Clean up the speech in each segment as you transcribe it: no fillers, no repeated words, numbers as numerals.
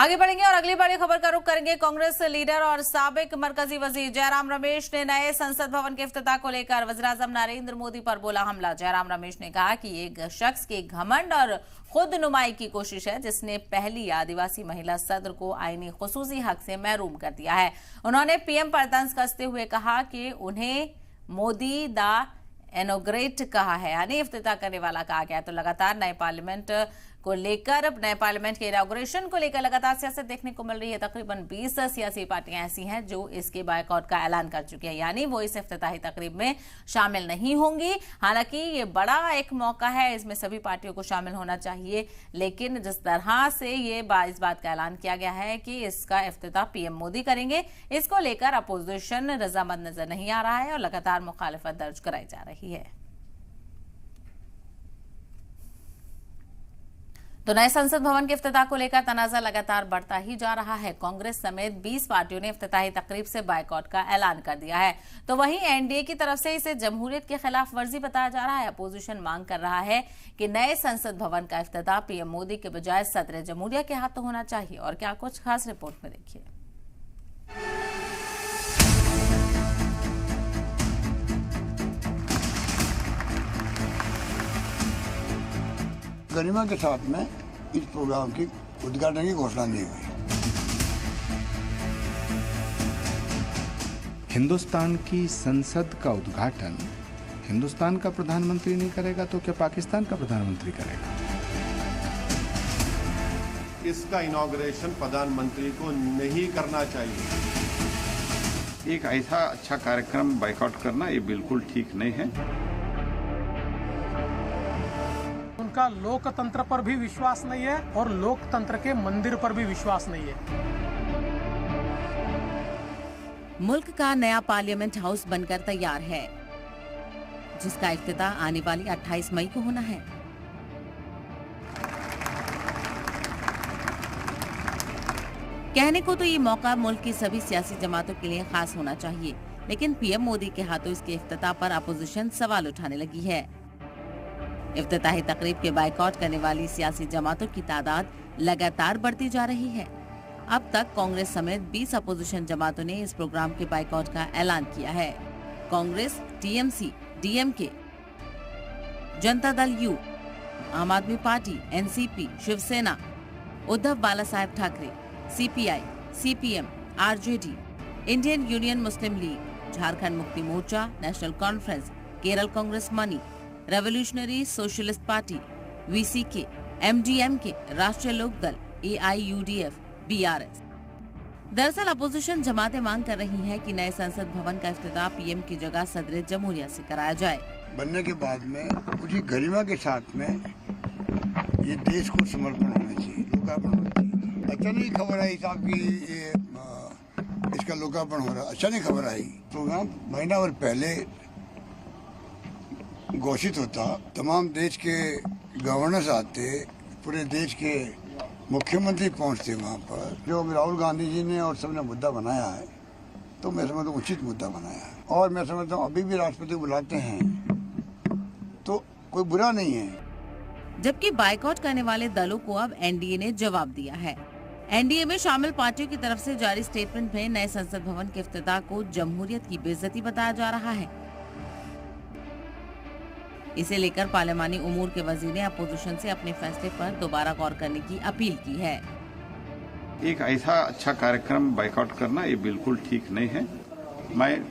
आगे बढ़ेंगे और अगली बड़ी खबर का रुख करेंगे। कांग्रेस लीडर और साबिक मरकजी वजीर जयराम रमेश ने नए संसद भवन के इफ्तिताह को लेकर वज़ीर-ए-आज़म नरेंद्र मोदी पर बोला हमला। जयराम रमेश ने कहा कि एक शख्स के घमंड और खुद नुमाई की कोशिश है जिसने पहली आदिवासी महिला सदर को आईनी खुसूसी हक से महरूम कर दिया है। उन्होंने पीएम पर तंज कसते हुए कहा कि उन्हें मोदी दा इनॉग्रेट कहा है, यानी इफ्तिताह करने वाला कहा गया। तो लगातार नए पार्लियामेंट के इनॉग्रेशन को लेकर लगातार सियासत देखने को मिल रही है। तकरीबन 20 सियासी पार्टियां ऐसी हैं जो इसके बायकॉट का ऐलान कर चुकी है, यानी वो इस इफ्तिताही तकरीब में शामिल नहीं होंगी। हालांकि ये बड़ा एक मौका है, इसमें सभी पार्टियों को शामिल होना चाहिए, लेकिन जिस तरह से ये इस बात का ऐलान किया गया है कि इसका इफ्तिताह पीएम मोदी करेंगे, इसको लेकर अपोजिशन रजामंद नजर नहीं आ रहा है और लगातार मुखालिफत दर्ज कराई जा रही है। तो नए संसद भवन के इफ्तिताह को लेकर तनाज़ा लगातार बढ़ता ही जा रहा है। कांग्रेस समेत 20 पार्टियों ने इफ्तिताही तकरीब से बायकॉट का ऐलान कर दिया है। तो वहीं एनडीए की तरफ से इसे जमहूरियत के खिलाफ वर्जी बताया जा रहा है। अपोजिशन मांग कर रहा है कि नए संसद भवन का इफ्तिताह पीएम मोदी के बजाय सदर जमहूरिया के हाथों होना चाहिए। और क्या कुछ खास रिपोर्ट में देखिए। गरिमा के साथ में इस प्रोग्राम की उद्घाटन की घोषणा दी हुई। हिंदुस्तान की संसद का उद्घाटन हिंदुस्तान का प्रधानमंत्री नहीं करेगा तो क्या पाकिस्तान का प्रधानमंत्री करेगा? इसका इनॉग्रेशन प्रधानमंत्री को नहीं करना चाहिए। एक ऐसा अच्छा कार्यक्रम बायकॉट करना ये बिल्कुल ठीक नहीं है। उनका लोकतंत्र पर भी विश्वास नहीं है और लोकतंत्र के मंदिर पर भी विश्वास नहीं है। मुल्क का नया पार्लियामेंट हाउस बनकर तैयार है, जिसका इफ्तिताह आने वाली 28 मई को होना है। कहने को तो ये मौका मुल्क की सभी सियासी जमातों के लिए खास होना चाहिए, लेकिन पीएम मोदी के हाथों इसके इफ्तिताह पर अपोजिशन सवाल उठाने लगी है। इफ्तिताही तकरीब के बायकॉट करने वाली सियासी जमातों की तादाद लगातार बढ़ती जा रही है। अब तक कांग्रेस समेत 20 अपोजिशन जमातों ने इस प्रोग्राम के बायकॉट का ऐलान किया है। Congress, TMC, DMK, Janata Dal U, Aam Aadmi party, NCP, Shiv Sena, Uddhav Balasaheb Thackeray, CPI, CPM, RJD, Indian union Muslim league, Jharkhand Mukti Morcha, national conference, Kerala Congress Mani, revolutionary socialist party, VCK, MDMK, Rashtriya Lok Dal, AIUDF, BRS. दरअसल अपोजिशन जमातें मांग कर रही हैं कि नए संसद भवन का इफ्तिताह पीएम की जगह सदर जमहूरिया से कराया जाए। बनने के बाद में उसी गरिमा के साथ में ये देश को समर्पण होना चाहिए, लोकार्पण होना चाहिए। अच्छा नहीं खबर आई साहब की इसका लोकार्पण हो रहा, अच्छा नहीं खबर आई। प्रोग्राम महीना भर पहले घोषित होता, तमाम देश के गवर्नर्स आते, पूरे देश के मुख्यमंत्री पहुंचते वहां पर। जो राहुल गांधी जी ने और सबने मुद्दा बनाया है, तो मैं समझता हूँ उचित मुद्दा बनाया है। और मैं समझता हूँ अभी भी राष्ट्रपति बुलाते हैं तो कोई बुरा नहीं है। जबकि बायकॉट करने वाले दलों को अब एनडीए ने जवाब दिया है। एनडीए में शामिल पार्टियों की तरफ से जारी स्टेटमेंट में नए संसद भवन के इफ्तिताह को जमहूरियत की बेइज्जती बताया जा रहा है। इसे लेकर पार्लियामानी उमूर के वजीर ने अपोजिशन से अपने फैसले पर दोबारा गौर करने की अपील की है। एक ऐसा अच्छा कार्यक्रम बायकॉट करना ये बिल्कुल ठीक नहीं है। मैं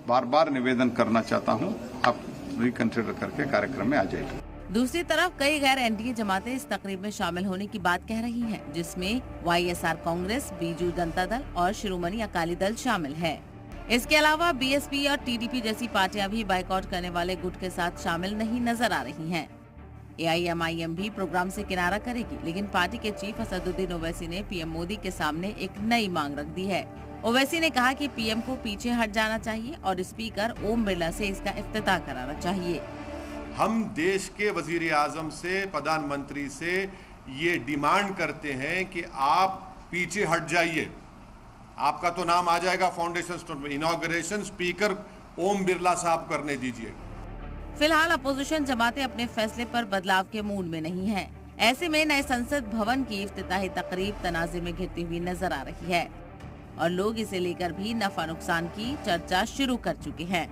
बार बार निवेदन करना चाहता हूँ, आप रिकंसिडर करके कार्यक्रम में आ जाइए। दूसरी तरफ कई गैर एनडीए जमातें इस तकरीब में शामिल होने की बात कह रही हैं, जिसमें वाईएसआर कांग्रेस, बीजू जनता दल और शिरोमणि अकाली दल शामिल है। इसके अलावा बीएसपी और टीडीपी जैसी पार्टियां भी बायकॉट करने वाले गुट के साथ शामिल नहीं नजर आ रही हैं। एआईएमआईएम भी प्रोग्राम से किनारा करेगी, लेकिन पार्टी के चीफ असदुद्दीन ओवैसी ने पीएम मोदी के सामने एक नई मांग रख दी है। ओवैसी ने कहा कि पीएम को पीछे हट जाना चाहिए और स्पीकर ओम बिरला से इसका इफ्तिताह कराना चाहिए। हम देश के वजीर-ए-आज़म से, प्रधानमंत्री से ये डिमांड करते हैं कि आप पीछे हट जाइए। आपका तो नाम आ जाएगा फाउंडेशन स्टोन में। इनॉग्रेशन स्पीकर ओम बिरला साहब करने दीजिए। फिलहाल अपोजिशन जमातें अपने फैसले पर बदलाव के मूड में नहीं है। ऐसे में नए संसद भवन की इफ्तिताही तकरीब तनाज़े में घिरती हुई नजर आ रही है और लोग इसे लेकर भी नफा नुकसान की चर्चा शुरू कर चुके हैं।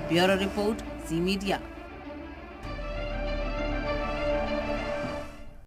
ब्यूरो रिपोर्ट, ज़ी मीडिया।